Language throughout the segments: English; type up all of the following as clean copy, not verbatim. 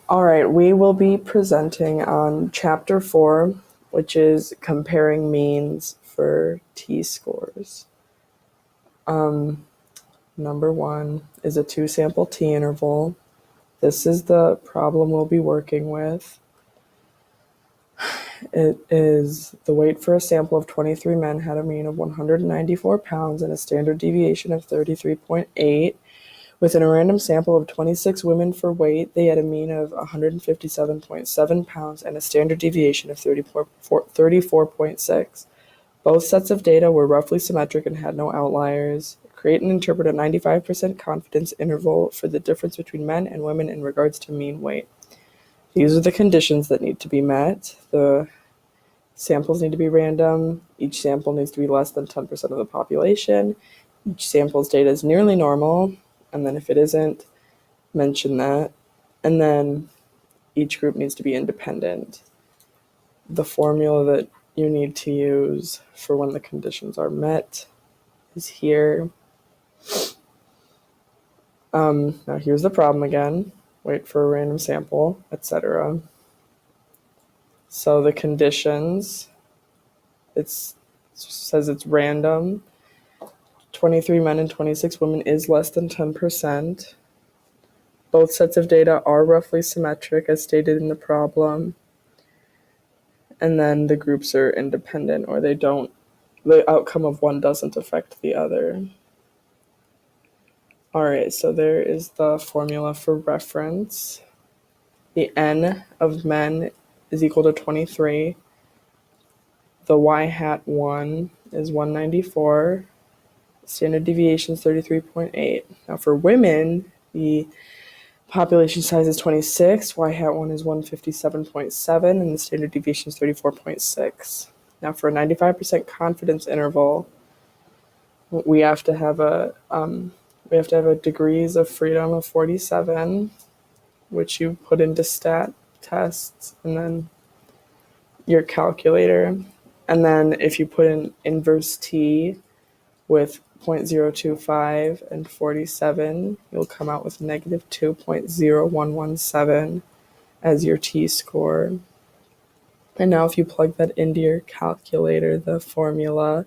All right, we will be presenting on chapter 4, which is comparing means for t-scores. Number 1 is a 2-sample t-interval. This is the problem we'll be working with. It is the weight for a sample of 23 men had a mean of 194 pounds and a standard deviation of 33.8. Within a random sample of 26 women for weight, they had a mean of 157.7 pounds and a standard deviation of 34.6. Both sets of data were roughly symmetric and had no outliers. Create and interpret a 95% confidence interval for the difference between men and women in regards to mean weight. These are the conditions that need to be met. The samples need to be random. Each sample needs to be less than 10% of the population. Each sample's data is nearly normal. And then if it isn't, mention that. And then each group needs to be independent. The formula that you need to use for when the conditions are met is here. Now here's the problem again. Wait for a random sample, etc. So the conditions, it says it's random. 23 men and 26 women is less than 10%. Both sets of data are roughly symmetric as stated in the problem. And then the groups are independent, or the outcome of one doesn't affect the other. All right, so there is the formula for reference. The N of men is equal to 23. The Y hat 1 is 194. Standard deviation is 33.8. Now for women, the population size is 26, Y hat 1 is 157.7, and the standard deviation is 34.6. Now for a 95% confidence interval, we have to have a degrees of freedom of 47, which you put into stat tests, and then your calculator. And then if you put in inverse t with 0.025 and 47, you'll come out with negative 2.0117 as your t-score. And now if you plug that into your calculator, the formula,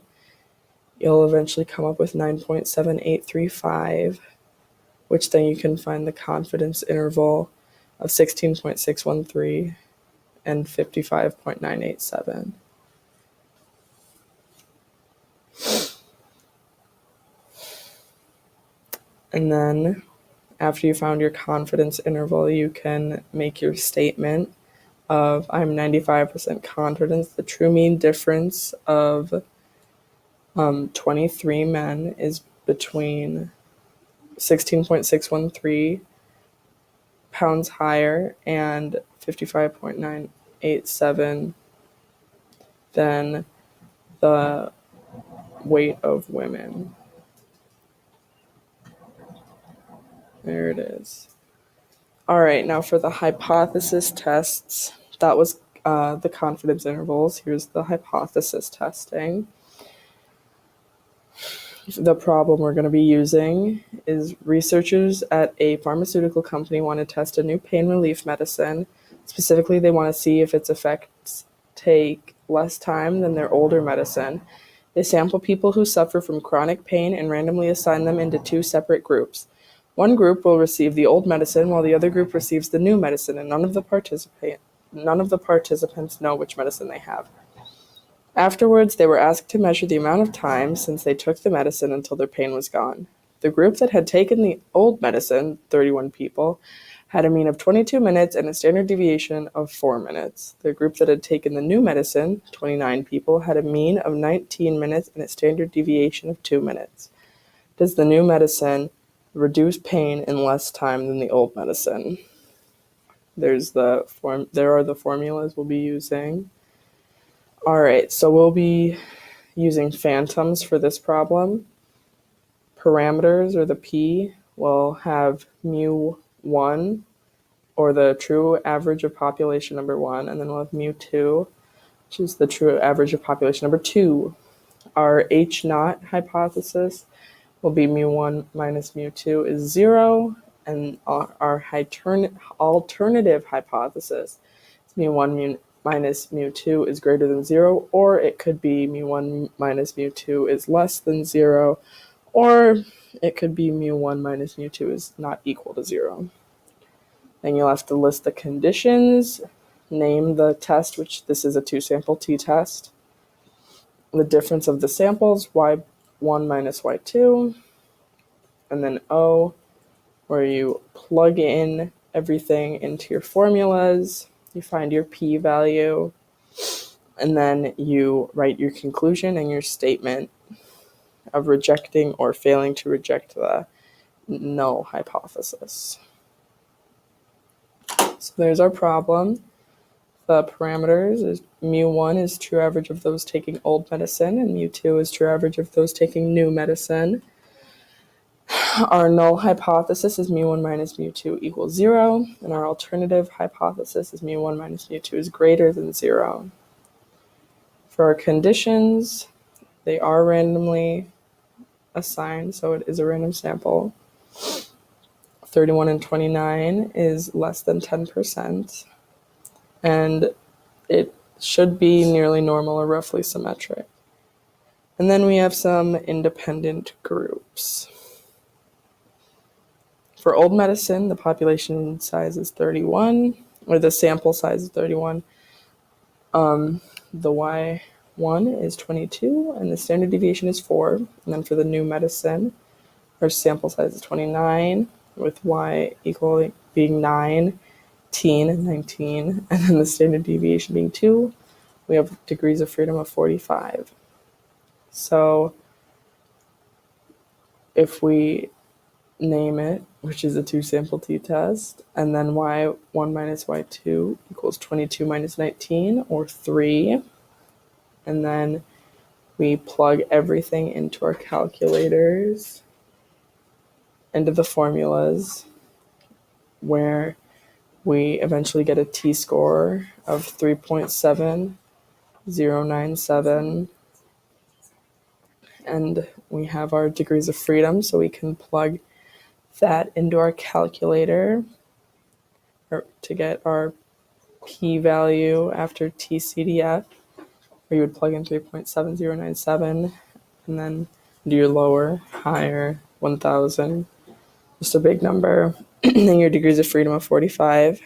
you'll eventually come up with 9.7835, which then you can find the confidence interval of 16.613 and 55.987. And then after you found your confidence interval, you can make your statement of I'm 95% confident the true mean difference of 23 men is between 16.613 pounds higher and 55.987 than the weight of women. There it is. All right, now for the hypothesis tests, that was the confidence intervals. Here's the hypothesis testing. The problem we're going to be using is researchers at a pharmaceutical company want to test a new pain relief medicine. Specifically, they want to see if its effects take less time than their older medicine. They sample people who suffer from chronic pain and randomly assign them into 2 separate groups. One group will receive the old medicine while the other group receives the new medicine, and none of the participants know which medicine they have. Afterwards, they were asked to measure the amount of time since they took the medicine until their pain was gone. The group that had taken the old medicine, 31 people, had a mean of 22 minutes and a standard deviation of 4 minutes. The group that had taken the new medicine, 29 people, had a mean of 19 minutes and a standard deviation of 2 minutes. Does the new medicine reduce pain in less time than the old medicine? There are the formulas we'll be using. All right, so we'll be using phantoms for this problem. Parameters, or the P, will have mu1, or the true average of population number 1, and then we'll have mu2, which is the true average of population number 2. Our H naught hypothesis will be mu1 minus mu2 is 0, And our alternative hypothesis is mu1 minus mu2 is greater than 0, or it could be mu1 minus mu2 is less than 0, or it could be mu1 minus mu2 is not equal to 0. Then you'll have to list the conditions, name the test, which this is a two-sample t-test, the difference of the samples, y1 minus y2, and then O, where you plug in everything into your formulas, you find your p-value, and then you write your conclusion and your statement of rejecting or failing to reject the null hypothesis. So there's our problem. The parameters is mu1 is true average of those taking old medicine, and mu2 is true average of those taking new medicine. Our null hypothesis is mu1 minus mu2 equals 0, and our alternative hypothesis is mu1 minus mu2 is greater than 0. For our conditions, they are randomly assigned, so it is a random sample. 31 and 29 is less than 10%, and it should be nearly normal or roughly symmetric. And then we have some independent groups. For old medicine, the population size is 31, or the sample size is 31. The Y1 is 22, and the standard deviation is 4. And then for the new medicine, our sample size is 29, with Y equal being 9, teen, and 19, and then the standard deviation being 2. We have degrees of freedom of 45. So if we name it, which is a two-sample t-test, and then y1 minus y2 equals 22 minus 19, or 3, and then we plug everything into our calculators, into the formulas, where we eventually get a t-score of 3.7097, and we have our degrees of freedom, so we can plug that into our calculator to get our p-value after TCDF, where you would plug in 3.7097 and then do your lower, higher, 1,000, just a big number, and your degrees of freedom of 45.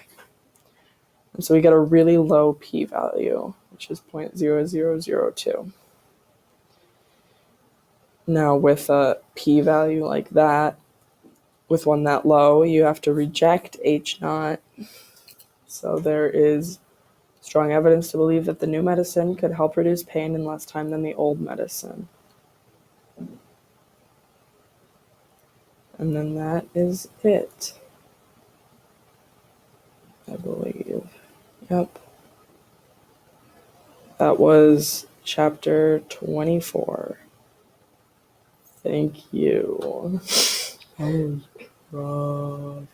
And so we get a really low p-value, which is 0.0002. Now with a p-value like that, with one that low, you have to reject H0. So there is strong evidence to believe that the new medicine could help reduce pain in less time than the old medicine. And then that is it, I believe. Yep. That was chapter 24. Thank you. Oh,